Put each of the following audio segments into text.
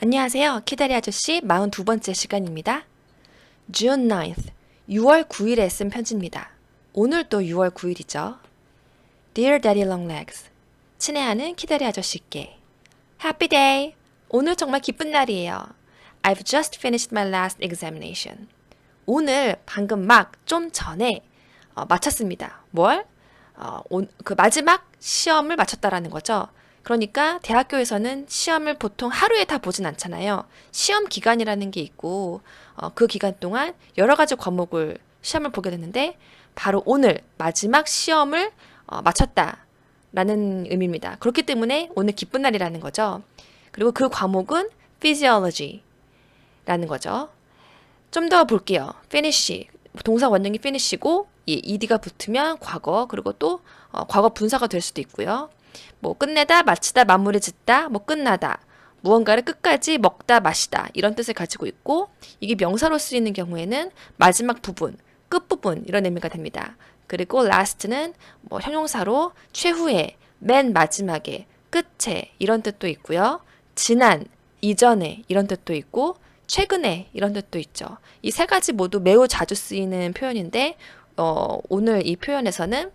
안녕하세요. 키다리 아저씨 42번째 시간입니다. June 9th, 6월 9일에 쓴 편지입니다. 오늘도 6월 9일이죠. Dear Daddy Longlegs, 친애하는 키다리 아저씨께 Happy day! 오늘 정말 기쁜 날이에요. I've just finished my last examination. 오늘 방금 막 좀 전에 마쳤습니다. 뭘? 그 마지막 시험을 마쳤다라는 거죠. 그러니까 대학교에서는 시험을 보통 하루에 다 보진 않잖아요. 시험 기간이라는 게 있고 그 기간 동안 여러 가지 과목을 시험을 보게 되는데 바로 오늘 마지막 시험을 마쳤다라는 의미입니다. 그렇기 때문에 오늘 기쁜 날이라는 거죠. 그리고 그 과목은 physiology라는 거죠. 좀 더 볼게요. finish, 동사 원형이 finish고 ed가 붙으면 과거, 그리고 또 과거 분사가 될 수도 있고요. 뭐 끝내다, 마치다, 마무리 짓다, 뭐 끝나다, 무언가를 끝까지 먹다, 마시다 이런 뜻을 가지고 있고 이게 명사로 쓰이는 경우에는 마지막 부분, 끝부분 이런 의미가 됩니다. 그리고 last는 뭐 형용사로 최후에, 맨 마지막에, 끝에 이런 뜻도 있고요. 지난, 이전에 이런 뜻도 있고 최근에 이런 뜻도 있죠. 이 세 가지 모두 매우 자주 쓰이는 표현인데 오늘 이 표현에서는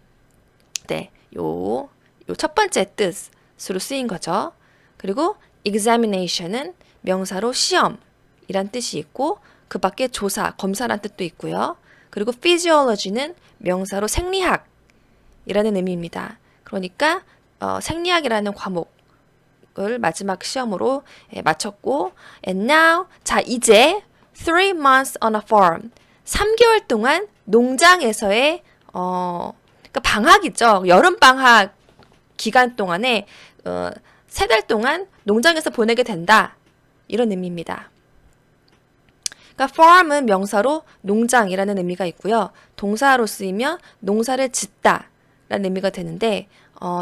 요 첫 번째 뜻으로 쓰인 거죠. 그리고 examination은 명사로 시험이란 뜻이 있고 그 밖에 조사, 검사란 뜻도 있고요. 그리고 physiology는 명사로 생리학이라는 의미입니다. 그러니까 생리학이라는 과목을 마지막 시험으로 마쳤고 and now, 자 이제 3 months on a farm 3개월 동안 농장에서의 그러니까 방학이죠. 여름방학 기간 동안에 3달 동안 농장에서 보내게 된다. 이런 의미입니다. 그러니까 farm은 명사로 농장이라는 의미가 있고요. 동사로 쓰이면 농사를 짓다 라는 의미가 되는데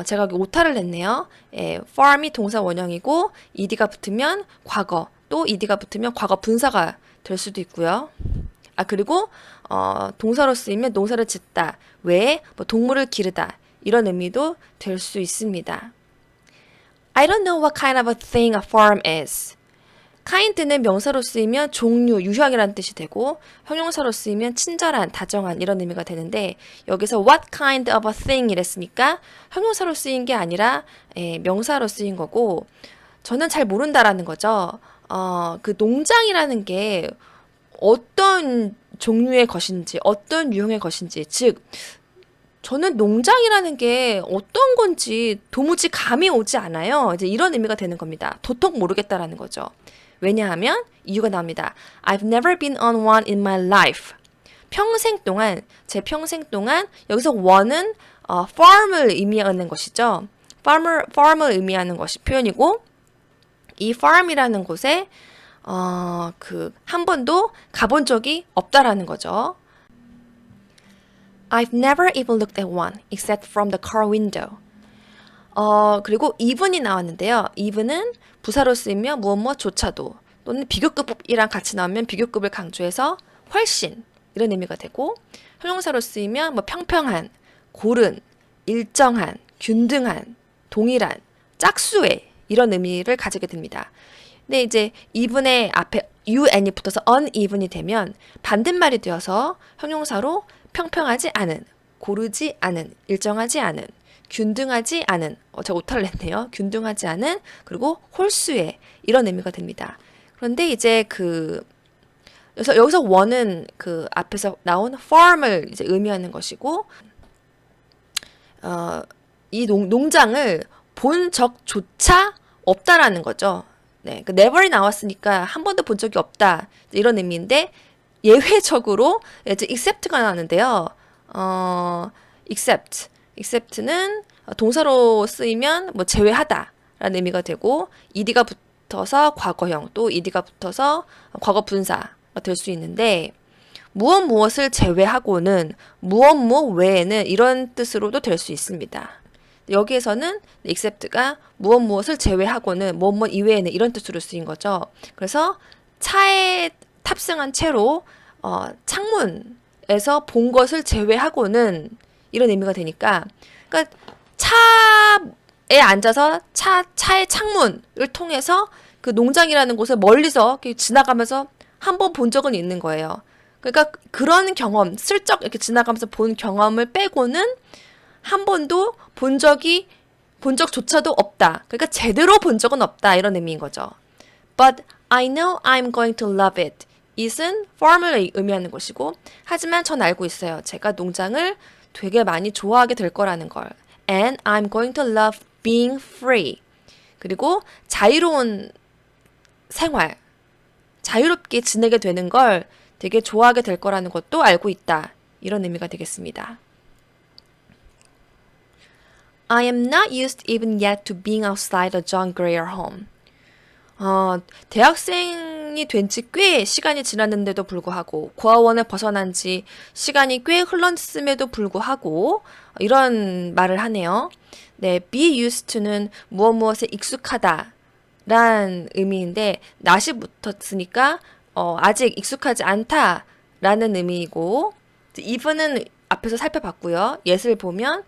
제가 여기 오타를 냈네요. farm이 동사 원형이고 ed가 붙으면 과거, 또 ed가 붙으면 과거 분사가 될 수도 있고요. 그리고 동사로 쓰이면 농사를 짓다 외에 뭐 동물을 기르다 이런 의미도 될 수 있습니다. I don't know what kind of a thing a farm is. kind는 명사로 쓰이면 종류, 유형이라는 뜻이 되고 형용사로 쓰이면 친절한, 다정한 이런 의미가 되는데 여기서 what kind of a thing 이랬으니까 형용사로 쓰인 게 아니라 명사로 쓰인 거고 저는 잘 모른다라는 거죠. 그 농장이라는 게 어떤 종류의 것인지, 어떤 유형의 것인지, 즉 저는 농장이라는 게 어떤 건지 도무지 감이 오지 않아요. 이제 이런 의미가 되는 겁니다. 도통 모르겠다라는 거죠. 왜냐하면 이유가 나옵니다. I've never been on one in my life. 평생 동안, 제 평생 동안 여기서 one은 farm을 의미하는 것이죠. farm을 의미하는 것이 표현이고 이 farm이라는 곳에 한 번도 가본 적이 없다라는 거죠. I've never even looked at one except from the car window. 그리고 even이 나왔는데요. even은 부사로 쓰이면 무엇조차도 또는 비교급이랑 같이 나오면 비교급을 강조해서 훨씬 이런 의미가 되고 형용사로 쓰이면 뭐 평평한, 고른, 일정한, 균등한, 동일한, 짝수의 이런 의미를 가지게 됩니다. 근데 이제 even의 앞에 un이 붙어서 uneven이 되면 반대말이 되어서 형용사로 평평하지 않은, 고르지 않은, 일정하지 않은, 균등하지 않은, 제가 오타를 냈네요. 균등하지 않은, 그리고 홀수의 이런 의미가 됩니다. 그런데 이제 여기서 one은 그 앞에서 나온 farm을 이제 의미하는 것이고, 이 농장을 본 적조차 없다라는 거죠. 네, 그 never이 나왔으니까 한 번도 본 적이 없다 이런 의미인데 예외적으로 이제 except가 나왔는데요. except는 동사로 쓰이면 뭐 제외하다라는 의미가 되고 ed가 붙어서 과거형 또 ed가 붙어서 과거 분사가 될 수 있는데 무엇을 제외하고는 무엇 외에는 이런 뜻으로도 될 수 있습니다. 여기에서는 except가 무엇을 제외하고는 무엇 이외에는 이런 뜻으로 쓰인 거죠. 그래서 차에 탑승한 채로 창문에서 본 것을 제외하고는 이런 의미가 되니까 그러니까 차에 앉아서 차의 창문을 통해서 그 농장이라는 곳을 멀리서 이렇게 지나가면서 한 번 본 적은 있는 거예요. 그러니까 그런 경험, 슬쩍 이렇게 지나가면서 본 경험을 빼고는 한 번도 본 적조차도 없다. 그러니까 제대로 본 적은 없다. 이런 의미인 거죠. But I know I'm going to love it. it은 farm을 의미하는 것이고, 하지만 전 알고 있어요. 제가 농장을 되게 많이 좋아하게 될 거라는 걸. And I'm going to love being free. 그리고 자유로운 생활, 자유롭게 지내게 되는 걸 되게 좋아하게 될 거라는 것도 알고 있다. 이런 의미가 되겠습니다. I am not used even yet to being outside the John Grier home. 대학생이 된 지 꽤 시간이 지났는데도 불구하고 고아원을 벗어난 지 시간이 꽤 흘렀음에도 불구하고 이런 말을 하네요. 네, be used to는 무엇에 익숙하다 란 의미인데 not이 붙었으니까 아직 익숙하지 않다 라는 의미이고 even은 앞에서 살펴봤고요. yes를 보면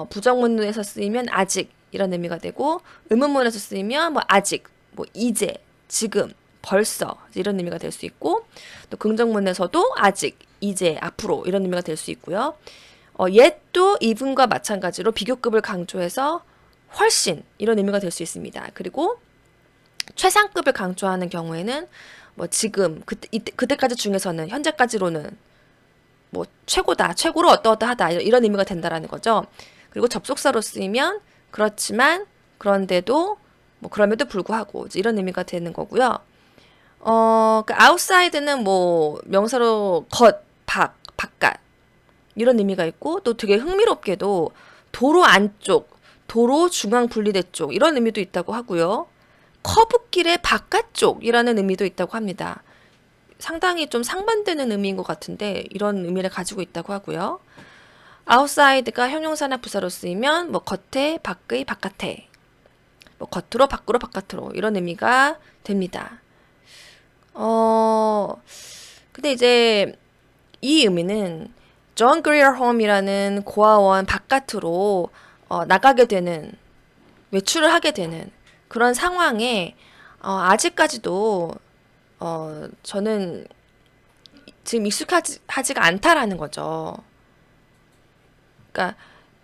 부정문에서 쓰이면 아직 이런 의미가 되고 의문문에서 쓰이면 뭐 아직, 뭐 이제, 지금, 벌써 이런 의미가 될 수 있고 또 긍정문에서도 아직, 이제, 앞으로 이런 의미가 될 수 있고요. yet도 even과 마찬가지로 비교급을 강조해서 훨씬 이런 의미가 될 수 있습니다. 그리고 최상급을 강조하는 경우에는 뭐 지금 그때까지 중에서는 현재까지로는 뭐 최고다, 최고로 어떠어떠하다 이런 의미가 된다라는 거죠. 그리고 접속사로 쓰이면 그렇지만 그런데도 뭐 그럼에도 불구하고 이런 의미가 되는 거고요. 그 outside는 뭐 명사로 겉, 바깥 이런 의미가 있고 또 되게 흥미롭게도 도로 안쪽, 도로 중앙 분리대 쪽 이런 의미도 있다고 하고요. 커브길의 바깥쪽이라는 의미도 있다고 합니다. 상당히 좀 상반되는 의미인 것 같은데 이런 의미를 가지고 있다고 하고요. outside가 형용사나 부사로 쓰이면 뭐 겉에, 밖의, 바깥에 뭐 겉으로, 밖으로, 바깥으로 이런 의미가 됩니다. 근데 이제 이 의미는 존 그리어 홈이라는 고아원 바깥으로 나가게 되는, 외출을 하게 되는 그런 상황에 아직까지도 저는 지금 익숙하지가 않다라는 거죠. 그러니까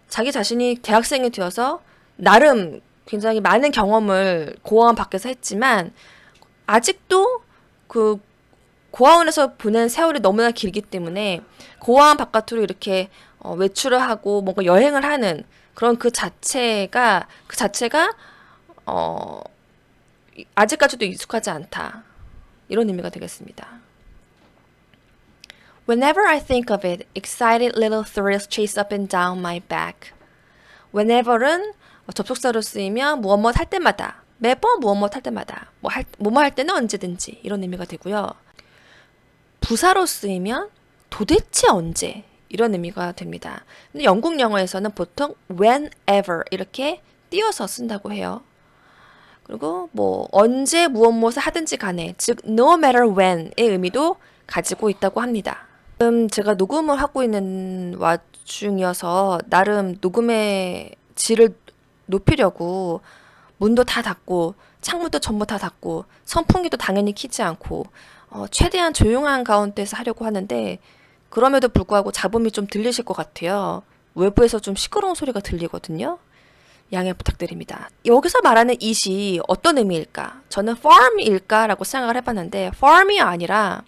자기 자신이 대학생이 되어서 나름 굉장히 많은 경험을 고아원 밖에서 했지만 아직도 그 고아원에서 보낸 세월이 너무나 길기 때문에 고아원 바깥으로 이렇게 외출을 하고 뭔가 여행을 하는 그런 그 자체가 아직까지도 익숙하지 않다. 이런 의미가 되겠습니다. Whenever I think of it, excited little thrills chase up and down my back. Whenever은 접속사로 쓰이면 무엇 할 때마다, 매번 무엇 할 때마다, 뭐뭐 할 때는 언제든지 이런 의미가 되고요. 부사로 쓰이면 도대체 언제 이런 의미가 됩니다. 근데 영국 영어에서는 보통 whenever 이렇게 띄어서 쓴다고 해요. 그리고 뭐 언제 무엇을 하든지 간에, 즉 no matter when의 의미도 가지고 있다고 합니다. 지금 제가 녹음을 하고 있는 와중이어서 나름 녹음의 질을 높이려고 문도 다 닫고 창문도 전부 다 닫고 선풍기도 당연히 켜지 않고 최대한 조용한 가운데서 하려고 하는데 그럼에도 불구하고 잡음이 좀 들리실 것 같아요. 외부에서 좀 시끄러운 소리가 들리거든요. 양해 부탁드립니다. 여기서 말하는 it이 어떤 의미일까? 저는 farm일까라고 생각을 해봤는데 farm이 아니라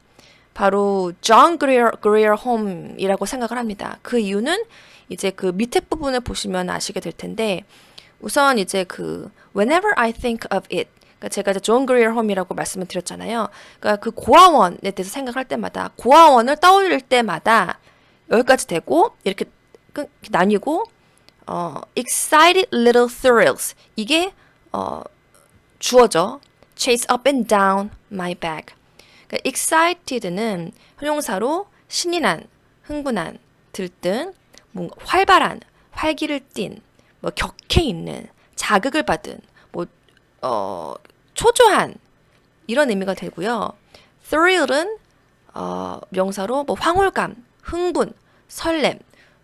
바로 John Grier Home이라고 생각을 합니다. 그 이유는 이제 그 밑에 부분을 보시면 아시게 될 텐데 우선 이제 그 whenever I think of it, 그러니까 제가 이제 존 그리어 홈이라고 말씀을 드렸잖아요. 그러니까 그 고아원에 대해서 생각할 때마다, 고아원을 떠올릴 때마다 여기까지 되고 이렇게 나뉘고 excited little thrills 이게 주어져 chase up and down my back. 그러니까 excited는 형용사로 신이 난, 흥분한, 들뜬, 뭔가 활발한, 활기를 띤, 뭐 격해 있는, 자극을 받은, 뭐 초조한 이런 의미가 되고요. thrill은 명사로 뭐 황홀감, 흥분, 설렘,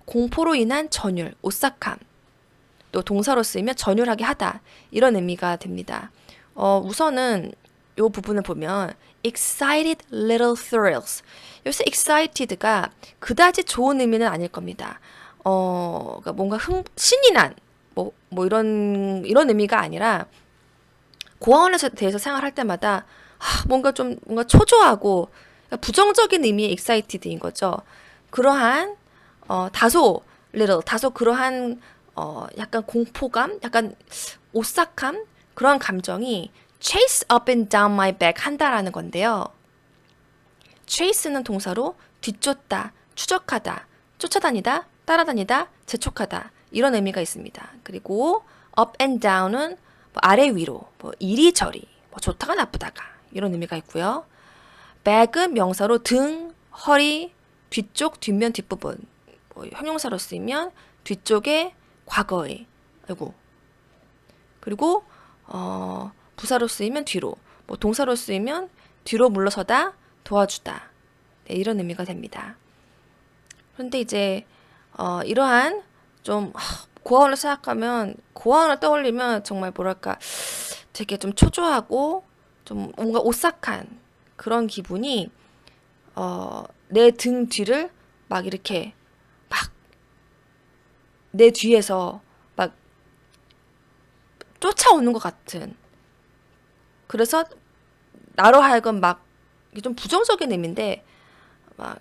공포로 인한 전율, 오싹함, 또 동사로 쓰이면 전율하게 하다 이런 의미가 됩니다. 우선은 요 부분을 보면 excited little thrills. 여기서 excited가 그다지 좋은 의미는 아닐 겁니다. 그러니까 뭔가 신이 난, 이런 의미가 아니라, 고아원에 대해서 생각할 때마다, 뭔가 초조하고, 그러니까 부정적인 의미의 excited인 거죠. 그러한, 다소 그러한, 약간 공포감, 약간 오싹함, 그런 감정이 chase up and down my back 한다라는 건데요. chase는 동사로 뒤쫓다, 추적하다, 쫓아다니다, 따라다니다, 재촉하다 이런 의미가 있습니다. 그리고 up and down은 아래 위로, 이리저리, 좋다가 나쁘다가 이런 의미가 있고요. back은 명사로 등, 허리, 뒤쪽, 뒷면, 뒷부분 형용사로 쓰이면 뒤쪽에 과거의 그리고 부사로 쓰이면 뒤로, 동사로 쓰이면 뒤로 물러서다, 도와주다. 네, 이런 의미가 됩니다. 그런데 이제 이러한 좀 고아원을 생각하면 고아원을 떠올리면 정말 뭐랄까 되게 좀 초조하고 좀 뭔가 오싹한 그런 기분이 내 등 뒤를 막 이렇게 막 내 뒤에서 막 쫓아오는 것 같은. 그래서 나로 하여금 막 이게 좀 부정적인 의미인데 막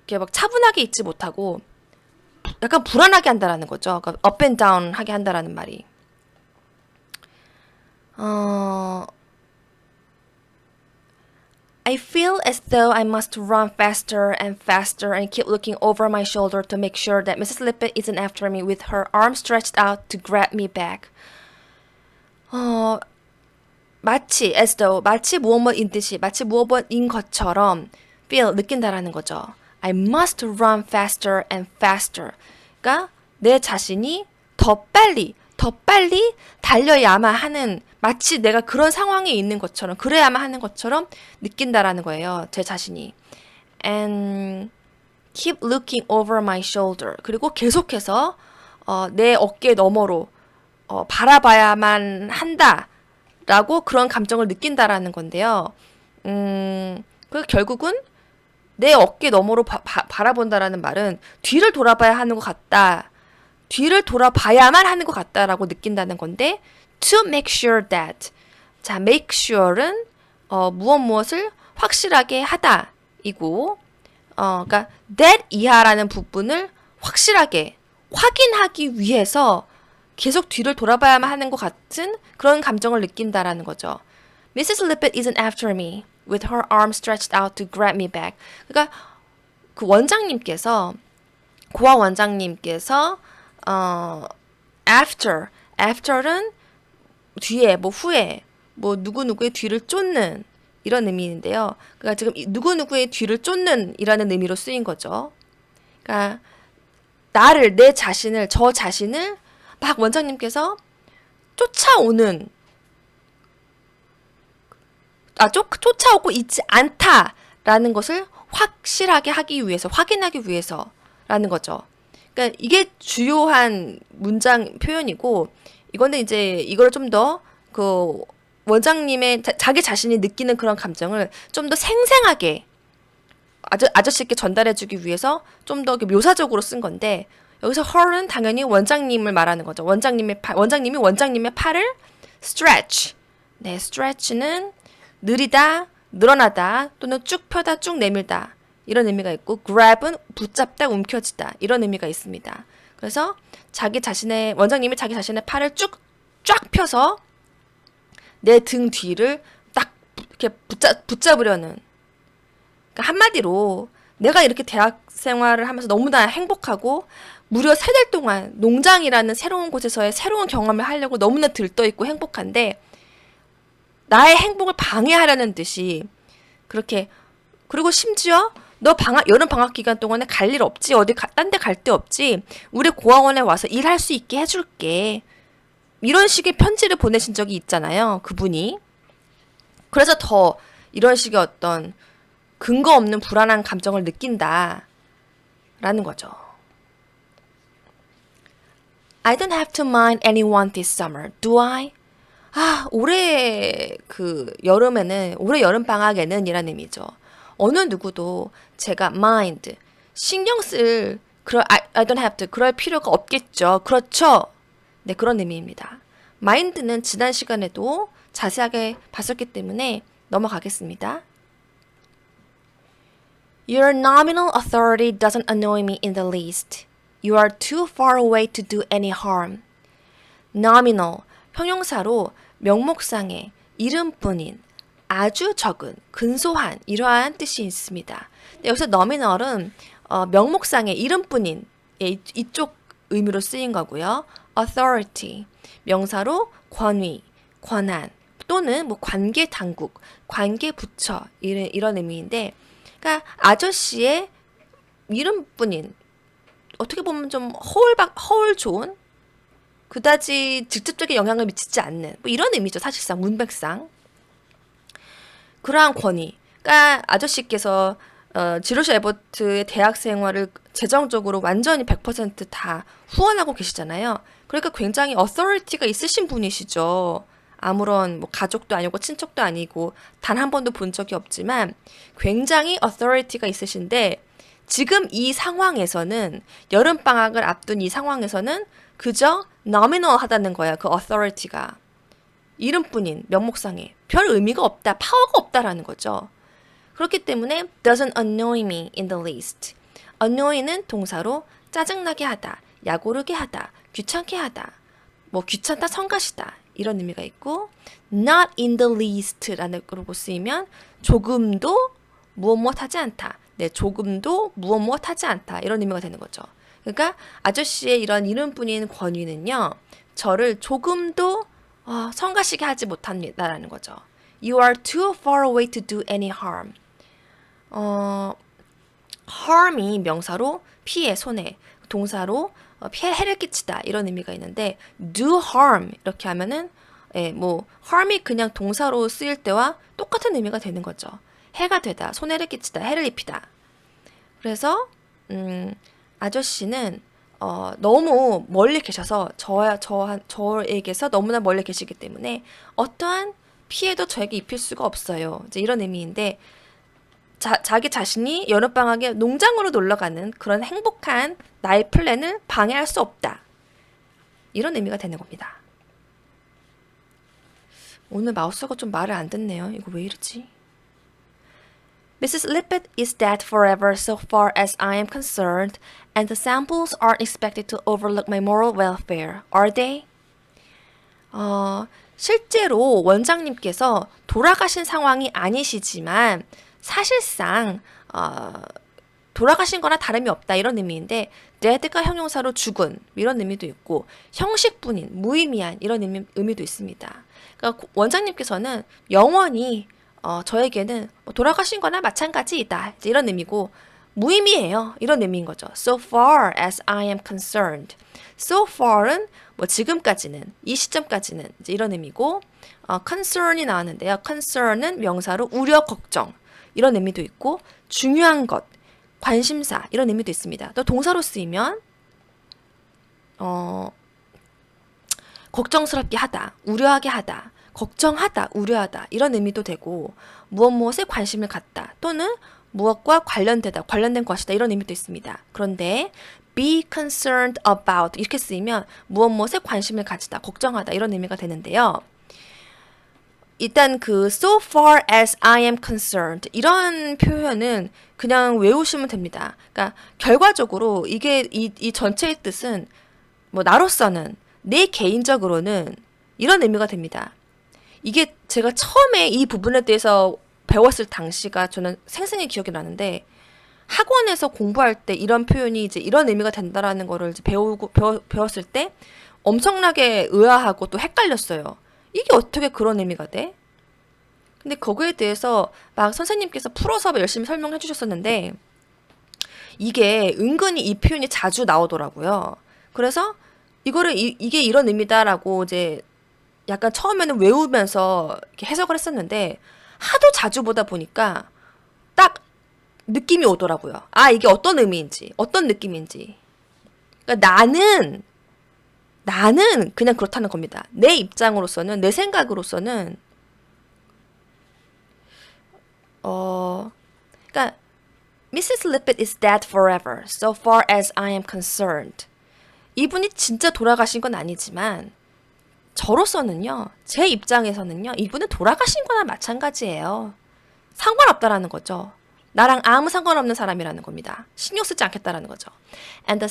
이렇게 막 차분하게 있지 못하고 약간 불안하게 한다라는 거죠. 그러니까 up and down 하게 한다라는 말이. I feel as though I must run faster and faster and keep looking over my shoulder to make sure that Mrs. Lippett isn't after me with her arm stretched out to grab me back. 마치 as though 마치 무엇인 듯이 마치 무엇인 것처럼 feel 느낀다라는 거죠. I must run faster and faster. 그러니까 내 자신이 더 빨리 달려야만 하는 마치 내가 그런 상황에 있는 것처럼 그래야만 하는 것처럼 느낀다라는 거예요. 제 자신이. And keep looking over my shoulder. 그리고 계속해서 내 어깨 너머로 바라봐야만 한다라고 그런 감정을 느낀다라는 건데요. 그 결국은 내 어깨 너머로 바라본다라는 말은 뒤를 돌아봐야 하는 것 같다. 뒤를 돌아봐야만 하는 것 같다라고 느낀다는 건데 to make sure that 자 make sure은 무엇을 확실하게 하다이고 그러니까 that 이하라는 부분을 확실하게 확인하기 위해서 계속 뒤를 돌아봐야만 하는 것 같은 그런 감정을 느낀다라는 거죠. Mrs. Lippett isn't after me with her arm stretched out to grab me back. 그러니까 그 원장님께서 고아 원장님께서 after는 뒤에 후에 누구누구의 뒤를 쫓는 이런 의미인데요. 그러니까 지금 누구누구의 뒤를 쫓는 이라는 의미로 쓰인 거죠. 그러니까 저 자신을 막 원장님께서 쫓아오는 쫓아오고 있지 않다라는 것을 확실하게 하기 위해서 확인하기 위해서라는 거죠. 그러니까 이게 주요한 문장 표현이고 이거는 이제 이걸 좀 더 그 원장님의 자기 자신이 느끼는 그런 감정을 좀 더 생생하게 아저씨께 전달해주기 위해서 좀 더 묘사적으로 쓴 건데 여기서 her는 당연히 원장님을 말하는 거죠. 원장님이 원장님의 팔을 stretch. 네, stretch는 느리다, 늘어나다 또는 쭉 펴다, 쭉 내밀다. 이런 의미가 있고 grab은 붙잡다, 움켜쥐다 이런 의미가 있습니다. 그래서 원장님이 자기 자신의 팔을 쫙 펴서 내 등 뒤를 딱 이렇게 붙잡으려는. 그러니까 한마디로 내가 이렇게 대학 생활을 하면서 너무나 행복하고 무려 3달 동안 농장이라는 새로운 곳에서의 새로운 경험을 하려고 너무나 들떠있고 행복한데 나의 행복을 방해하려는 듯이 그렇게 그리고 심지어 너 여름 방학 기간 동안에 갈 일 없지? 딴 데 갈 데 없지? 우리 고아원에 와서 일할 수 있게 해줄게. 이런 식의 편지를 보내신 적이 있잖아요. 그분이. 그래서 더 이런 식의 어떤 근거 없는 불안한 감정을 느낀다. 라는 거죠. I don't have to mind anyone this summer, do I? 올해 올해 여름 방학에는 이란 의미죠. 어느 누구도 제가 mind, 신경 쓸, I don't have to, 그럴 필요가 없겠죠. 그렇죠? 네, 그런 의미입니다. mind는 지난 시간에도 자세하게 봤었기 때문에 넘어가겠습니다. Your nominal authority doesn't annoy me in the least. You are too far away to do any harm. nominal, 형용사로 명목상의 이름뿐인 아주 적은, 근소한 이러한 뜻이 있습니다. 여기서 nominal은 명목상의 이름뿐인 이쪽 의미로 쓰인 거고요. authority, 명사로 권위, 권한 또는 뭐 관계 당국, 관계 부처 이런 의미인데, 그러니까 아저씨의 이름뿐인 어떻게 보면 좀 허울 좋은 그다지 직접적인 영향을 미치지 않는 뭐 이런 의미죠. 사실상 문맥상 그러한 권위. 그러니까 아저씨께서 지로시 에버트의 대학 생활을 재정적으로 완전히 100%다 후원하고 계시잖아요. 그러니까 굉장히 어서리티가 있으신 분이시죠. 아무런 뭐 가족도 아니고 친척도 아니고 단 한 번도 본 적이 없지만 굉장히 어서리티가 있으신데 지금 이 상황에서는 여름방학을 앞둔 이 상황에서는 그저 nominal 하다는 거야. 그 authority가. 이름뿐인 명목상에 별 의미가 없다. 파워가 없다라는 거죠. 그렇기 때문에 doesn't annoy me in the least. annoy는 동사로 짜증나게 하다, 야고르게 하다, 귀찮게 하다, 뭐 귀찮다, 성가시다 이런 의미가 있고 not in the least라는 걸로 쓰이면 조금도 무엇 하지 않다. 네, 조금도 무엇 하지 않다 이런 의미가 되는 거죠. 그러니까 아저씨의 이런 이름뿐인 권위는요. 저를 조금도 성가시게 하지 못합니다라는 거죠. You are too far away to do any harm. harm이 명사로 피해, 손해, 동사로 해를 끼치다 이런 의미가 있는데 do harm 이렇게 하면은 뭐 harm이 그냥 동사로 쓰일 때와 똑같은 의미가 되는 거죠. 해가 되다, 손해를 끼치다, 해를 입히다. 그래서 아저씨는 너무 멀리 계셔서 저에게서 너무나 멀리 계시기 때문에 어떠한 피해도 저에게 입힐 수가 없어요. 이제 이런 의미인데 자기 자신이 여름방학에 농장으로 놀러가는 그런 행복한 나의 플랜을 방해할 수 없다. 이런 의미가 되는 겁니다. 오늘 마우스가 좀 말을 안 듣네요. 이거 왜 이러지? Mrs. Lippett is dead forever so far as I am concerned, and the samples aren't expected to overlook my moral welfare, are they? 실제로 원장님께서 돌아가신 상황이 아니시지만 사실상 돌아가신 거나 다름이 없다 이런 의미인데 dead가 형용사로 죽은 이런 의미도 있고 형식뿐인 무의미한 이런 의미도 있습니다. 그러니까 원장님께서는 영원히 저에게는 돌아가신 거나 마찬가지이다 이런 의미고 무의미해요 이런 의미인 거죠. So far as I am concerned. So far은 뭐 지금까지는 이 시점까지는 이제 이런 의미고 concern이 나왔는데요. concern은 명사로 우려 걱정 이런 의미도 있고 중요한 것 관심사 이런 의미도 있습니다. 또 동사로 쓰이면 걱정스럽게 하다, 우려하게 하다, 걱정하다, 우려하다 이런 의미도 되고 무엇에 관심을 갖다 또는 무엇과 관련된 것이다 이런 의미도 있습니다. 그런데 be concerned about 이렇게 쓰이면 무엇에 관심을 가지다, 걱정하다 이런 의미가 되는데요. 일단 그 so far as I am concerned 이런 표현은 그냥 외우시면 됩니다. 그러니까 결과적으로 이게 이 전체의 뜻은 뭐 나로서는 내 개인적으로는 이런 의미가 됩니다. 이게 제가 처음에 이 부분에 대해서 배웠을 당시가 저는 생생히 기억이 나는데 학원에서 공부할 때 이런 표현이 이제 이런 의미가 된다라는 거를 이제 배웠을 때 엄청나게 의아하고 또 헷갈렸어요. 이게 어떻게 그런 의미가 돼? 근데 거기에 대해서 막 선생님께서 풀어서 열심히 설명해 주셨었는데 이게 은근히 이 표현이 자주 나오더라고요. 그래서 이거를 이게 이런 의미다라고 이제 약간 처음에는 외우면서 이렇게 해석을 했었는데 하도 자주 보다 보니까 딱 느낌이 오더라고요. 아, 이게 어떤 의미인지, 어떤 느낌인지. 그러니까 나는 나는 그냥 그렇다는 겁니다. 내 입장으로서는, 내 생각으로서는, 그러니까 Mrs. Lippett is dead forever, so far as I am concerned. 이분이 진짜 돌아가신 건 아니지만 저로서는요, 제 입장에서는요, 이분은 돌아가신 거나 마찬가지예요. 상관없다라는 거죠. 나랑 아무 상관없는 사람이라는 겁니다. 신경 쓰지 않겠다라는 거죠. And the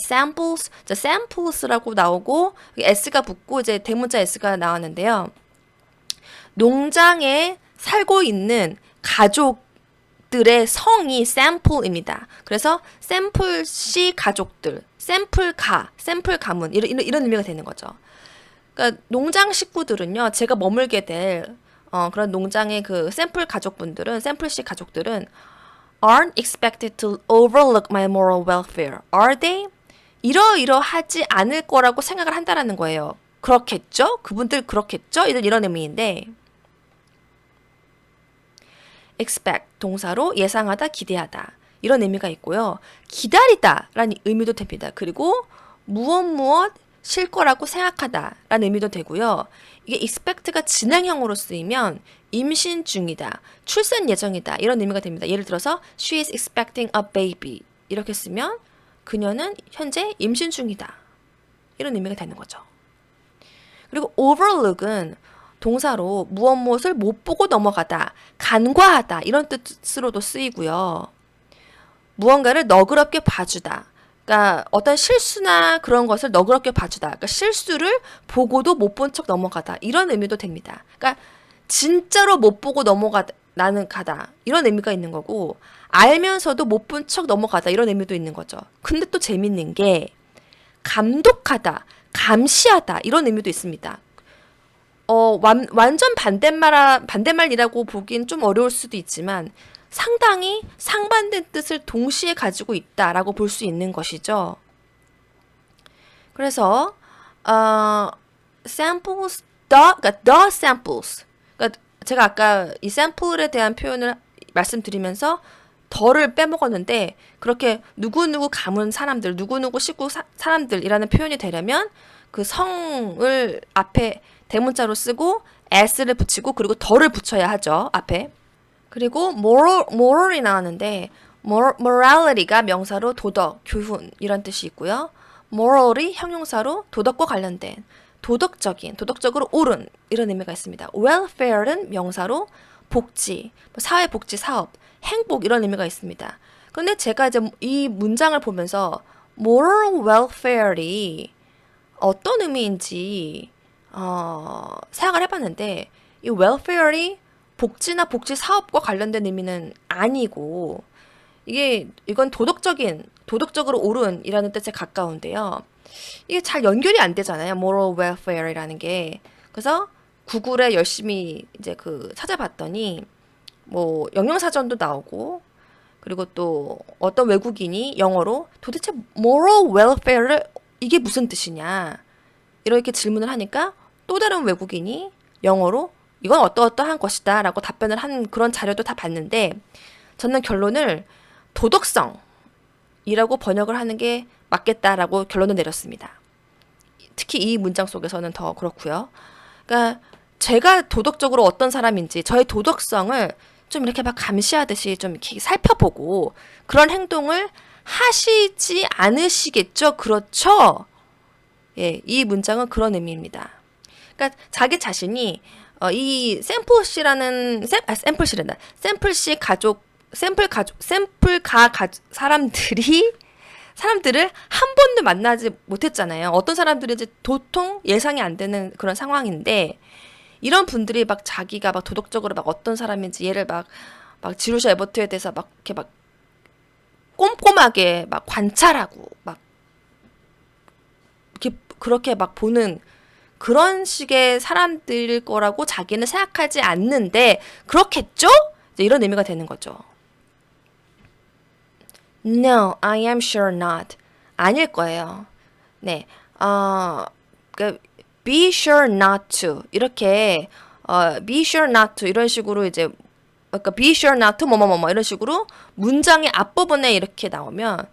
samples라고 나오고 s가 붙고 이제 대문자 s가 나왔는데요. 농장에 살고 있는 가족들의 성이 sample입니다. 그래서 샘플씨 가족들, 샘플 가문 이런 의미가 되는 거죠. 그러니까 농장 식구들은요, 제가 머물게 될 그런 농장의 그 샘플씨 가족들은 aren't expected to overlook my moral welfare. Are they? 이러하지 않을 거라고 생각을 한다라는 거예요. 그렇겠죠? 그분들 그렇겠죠? 이런 의미인데 expect 동사로 예상하다, 기대하다 이런 의미가 있고요. 기다리다라는 의미도 됩니다. 그리고 무엇 실 거라고 생각하다라는 의미도 되고요. 이게 expect가 진행형으로 쓰이면 임신 중이다, 출산 예정이다 이런 의미가 됩니다. 예를 들어서 she is expecting a baby 이렇게 쓰면 그녀는 현재 임신 중이다 이런 의미가 되는 거죠. 그리고 overlook은 동사로 무엇을 못 보고 넘어가다, 간과하다 이런 뜻으로도 쓰이고요. 무언가를 너그럽게 봐주다. 그러니까 어떤 실수나 그런 것을 너그럽게 봐주다. 그러니까 실수를 보고도 못 본 척 넘어가다. 이런 의미도 됩니다. 그러니까 진짜로 못 보고 나는 가다. 이런 의미가 있는 거고 알면서도 못 본 척 넘어가다. 이런 의미도 있는 거죠. 근데 또 재밌는 게 감독하다, 감시하다 이런 의미도 있습니다. 완전 반대말이라고 보긴 좀 어려울 수도 있지만 상당히 상반된 뜻을 동시에 가지고 있다라고 볼 수 있는 것이죠. 그래서 samples, 그러니까 the samples. 그러니까 제가 아까 이 샘플에 대한 표현을 말씀드리면서 더를 빼먹었는데 그렇게 누구누구 가문 사람들, 누구누구 식구 사람들이라는 표현이 되려면 그 성을 앞에 대문자로 쓰고 s를 붙이고 그리고 더를 붙여야 하죠. 앞에. 그리고 moral이 나왔는데 morality가 명사로 도덕, 교훈 이런 뜻이 있고요. moral이 형용사로 도덕과 관련된 도덕적으로 옳은 이런 의미가 있습니다. welfare는 명사로 복지, 사회복지 사업, 행복 이런 의미가 있습니다. 근데 제가 이제 이 문장을 보면서 moral welfare이 어떤 의미인지 생각을 해봤는데 이 welfare이 복지나 복지 사업과 관련된 의미는 아니고 이건 도덕적으로 옳은이라는 뜻에 가까운데요. 이게 잘 연결이 안 되잖아요. moral welfare이라는 게. 그래서 구글에 열심히 이제 찾아봤더니 뭐 영영사전도 나오고 그리고 또 어떤 외국인이 영어로 도대체 moral welfare를 이게 무슨 뜻이냐 이렇게 질문을 하니까 또 다른 외국인이 영어로 이건 어떠어떠한 것이다 라고 답변을 한 그런 자료도 다 봤는데 저는 결론을 도덕성이라고 번역을 하는 게 맞겠다라고 결론을 내렸습니다. 특히 이 문장 속에서는 더 그렇고요. 그러니까 제가 도덕적으로 어떤 사람인지 저의 도덕성을 좀 이렇게 막 감시하듯이 좀 이렇게 살펴보고 그런 행동을 하시지 않으시겠죠? 그렇죠? 예, 이 문장은 그런 의미입니다. 그러니까 자기 자신이 이 샘플씨 사람들을 한 번도 만나지 못했잖아요. 어떤 사람들이 이제 도통 예상이 안 되는 그런 상황인데 이런 분들이 막 자기가 막 도덕적으로 막 어떤 사람인지 얘를 막 지루샤 에버트에 대해서 막 이렇게 막 꼼꼼하게 막 관찰하고 막 이렇게 그렇게 막 보는 그런 식의 사람들일 거라고 자기는 생각하지 않는데 그렇겠죠? 이제 이런 의미가 되는 거죠. No, I am sure not. 아닐 거예요. 네, be sure not to 이렇게 be sure not to 이런 식으로 이제 그러니까 be sure not to 뭐뭐뭐뭐 이런 식으로 문장의 앞부분에 이렇게 나오면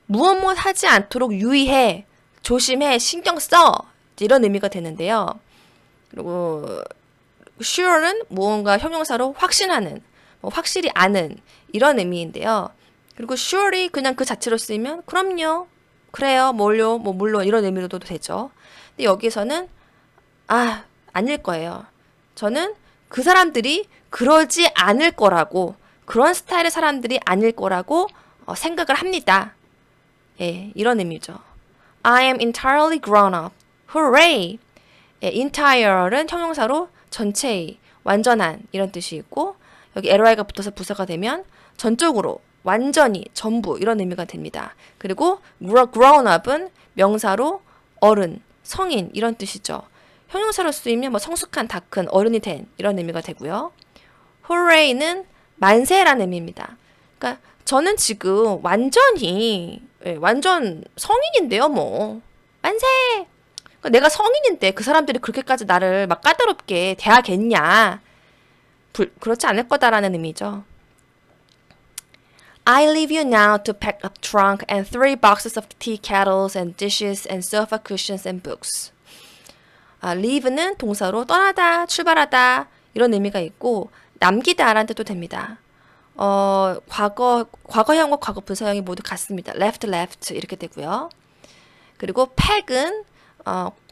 무엇 하지 않도록 유의해, 조심해, 신경 써 이런 의미가 되는데요. 그리고 sure는 무언가 형용사로 확신하는, 뭐 확실히 아는 이런 의미인데요. 그리고 sure이 그냥 그 자체로 쓰이면 그럼요, 그래요, 뭘요, 뭐 물론 이런 의미로도 되죠. 근데 여기서는 아닐 거예요. 저는 그 사람들이 그러지 않을 거라고, 그런 스타일의 사람들이 아닐 거라고 생각을 합니다. 예, 이런 의미죠. I am entirely grown up. Hooray! 예, entire는 형용사로 전체의, 완전한 이런 뜻이 있고 여기 ly가 붙어서 부사가 되면 전적으로, 완전히, 전부 이런 의미가 됩니다. 그리고 grown up은 명사로 어른, 성인 이런 뜻이죠. 형용사로 쓰이면 뭐 성숙한, 다 큰, 어른이 된 이런 의미가 되고요. Hooray는 만세라는 의미입니다. 그러니까 저는 지금 완전히 완전 성인인데요, 뭐. 만세! 그러니까 내가 성인인데 그 사람들이 그렇게까지 나를 막 까다롭게 대하겠냐. 그렇지 않을 거다라는 의미죠. I leave you now to pack up trunk and 3 boxes of tea kettles and dishes and sofa cushions and books. leave는 동사로 떠나다, 출발하다 이런 의미가 있고 남기다라는 뜻도 됩니다. 과거형과 과거 분사형이 모두 같습니다. left 이렇게 되고요. 그리고 pack은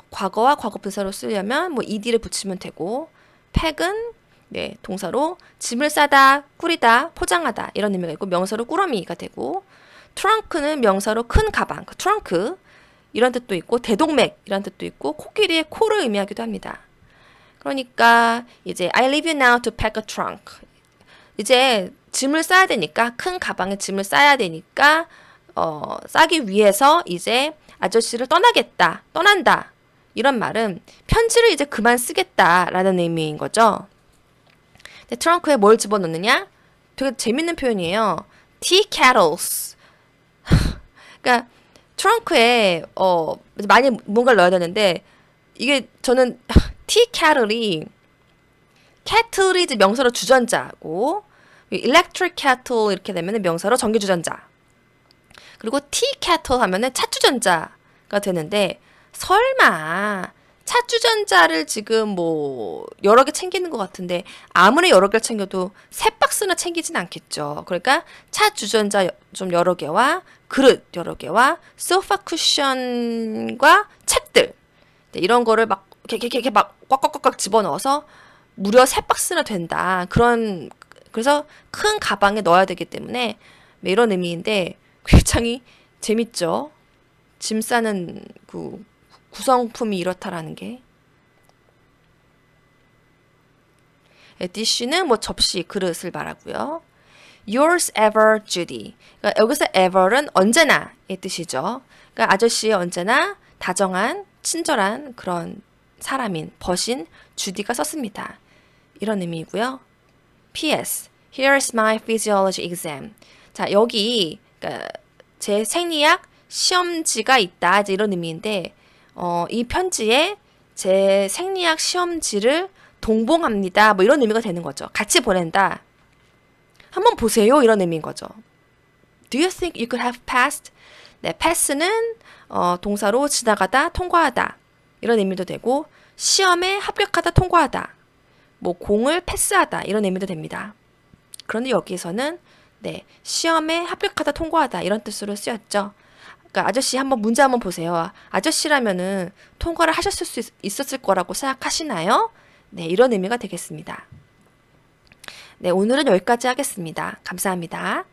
과거와 과거 분사로 쓰려면 뭐 ed를 붙이면 되고, pack은 네, 동사로 짐을 싸다, 꾸리다, 포장하다 이런 의미가 있고 명사로 꾸러미가 되고, trunk는 명사로 큰 가방, 트렁크 이런 뜻도 있고 대동맥 이런 뜻도 있고 코끼리의 코를 의미하기도 합니다. 그러니까 이제 I leave you now to pack a trunk. 이제 짐을 싸야 되니까, 큰 가방에 짐을 싸야 되니까 싸기 위해서 이제 아저씨를 떠난다 이런 말은 편지를 이제 그만 쓰겠다라는 의미인 거죠. 근데 트렁크에 뭘 집어넣느냐? 되게 재밌는 표현이에요. tea kettles. 그러니까 트렁크에 많이 뭔가를 넣어야 되는데 이게 저는 tea kettle이 이제 명사로 주전자고, electric kettle 이렇게 되면 명사로 전기 주전자. 그리고 tea kettle 하면은 찻주전자가 되는데, 설마 찻주전자를 지금 뭐 여러 개 챙기는 것 같은데 아무리 여러 개를 챙겨도 3박스나 챙기진 않겠죠. 그러니까 찻주전자 좀 여러 개와 그릇 여러 개와 소파 쿠션과 책들, 네, 이런 거를 막 이렇게 막 꽉꽉꽉꽉 집어넣어서 무려 3박스나 된다. 그래서 큰 가방에 넣어야 되기 때문에 이런 의미인데 굉장히 재밌죠. 짐 싸는 그 구성품이 이렇다라는 게. dish는 뭐 접시, 그릇을 말하고요. Yours ever, Judy. 그러니까 여기서 ever은 언제나의 뜻이죠. 그러니까 아저씨의 언제나 다정한, 친절한 그런 사람인, 벗인 주디가 썼습니다. 이런 의미이고요. P.S. Here's my physiology exam. 자, 여기 그러니까 제 생리학 시험지가 있다. 이제 이런 의미인데 이 편지에 제 생리학 시험지를 동봉합니다. 뭐 이런 의미가 되는 거죠. 같이 보낸다. 한번 보세요. 이런 의미인 거죠. Do you think you could have passed? 네, pass는 동사로 지나가다, 통과하다 이런 의미도 되고, 시험에 합격하다, 통과하다, 뭐 공을 패스하다 이런 의미도 됩니다. 그런데 여기에서는 네, 시험에 합격하다, 통과하다 이런 뜻으로 쓰였죠. 그러니까 아저씨 문제 한번 보세요. 아저씨라면은 통과를 하셨을 수 있었을 거라고 생각하시나요? 네, 이런 의미가 되겠습니다. 네, 오늘은 여기까지 하겠습니다. 감사합니다.